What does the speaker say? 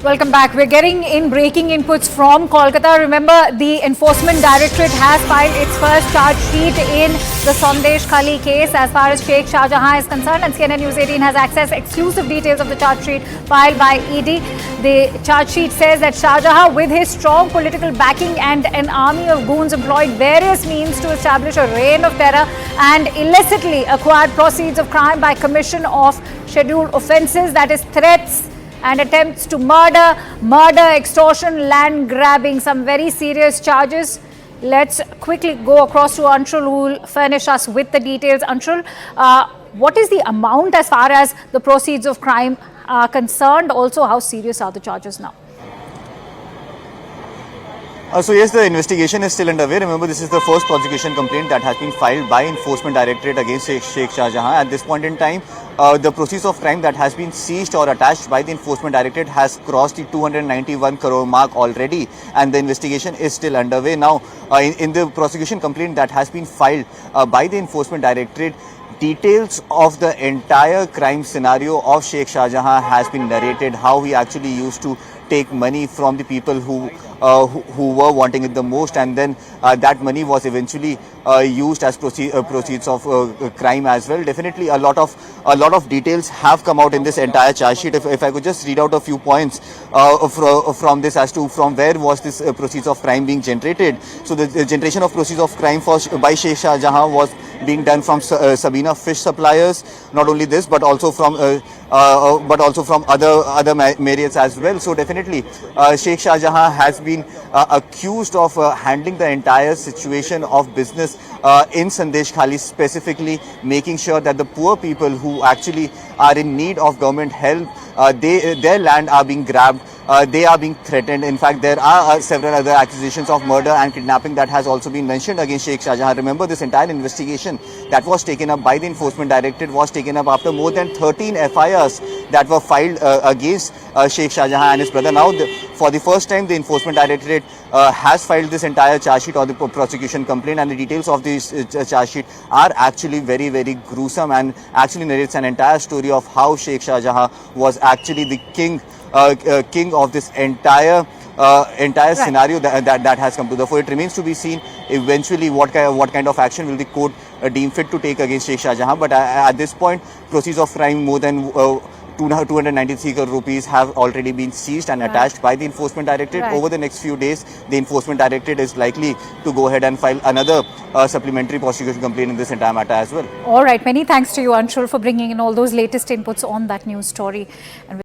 Welcome back. We're getting in breaking inputs from Kolkata. Remember, the Enforcement Directorate has filed its first charge sheet in the Sandesh Khali case as far as Sheikh Shah Jahan is concerned, and CNN News 18 has accessed exclusive details of the charge sheet filed by ED. The charge sheet says that Shah Jahan, with his strong political backing and an army of goons, employed various means to establish a reign of terror and illicitly acquired proceeds of crime by commission of scheduled offences, that is threats and attempts to murder, extortion, land grabbing, some very serious charges. Let's quickly go across to Anshul, who will furnish us with the details. Anshul, what is the amount as far as the proceeds of crime are concerned? Also, how serious are the charges now? So yes, the investigation is still underway. Remember, this is the first prosecution complaint that has been filed by Enforcement Directorate against Sheikh Shah Jahan. At this point in time, the proceeds of crime that has been seized or attached by the Enforcement Directorate has crossed the 291 crore mark already, and the investigation is still underway. Now, in the prosecution complaint that has been filed by the Enforcement Directorate, details of the entire crime scenario of Sheikh Shah Jahan has been narrated, how he actually used to take money from the people who were wanting it the most, and then that money was eventually used as proceeds of crime as well. Definitely a lot of details have come out in this entire charge sheet. If I could just read out a few points from this as to from where was this proceeds of crime being generated. So the generation of proceeds of crime by Sheikh Shah Jahan was being done from Sabina fish suppliers. Not only this, but also from other myriads as well. So definitely Sheikh Shah Jahan has been accused of handling the entire situation of business in Sandesh Khali, specifically making sure that the poor people who actually are in need of government help, their land are being grabbed. They are being threatened. In fact, there are several other accusations of murder and kidnapping that has also been mentioned against Sheikh Shah Jahan. Remember, this entire investigation that was taken up by the Enforcement Directorate was taken up after more than 13 FIRs that were filed against Sheikh Shah Jahan and his brother. Now, for the first time, the Enforcement Directorate has filed this entire charge sheet or the prosecution complaint, and the details of this charge sheet are actually very, very gruesome and actually narrates an entire story of how Sheikh Shah Jahan was actually the king of this entire scenario that has come to the fore. It remains to be seen eventually what kind of action will the court deem fit to take against Sheikh Shah Jahan. But at this point, proceeds of crime more than 293 crore rupees have already been seized and attached by the Enforcement Directorate. Over the next few days, the Enforcement Directorate is likely to go ahead and file another supplementary prosecution complaint in this entire matter as well. All right. Many thanks to you, Anshul, for bringing in all those latest inputs on that news story. And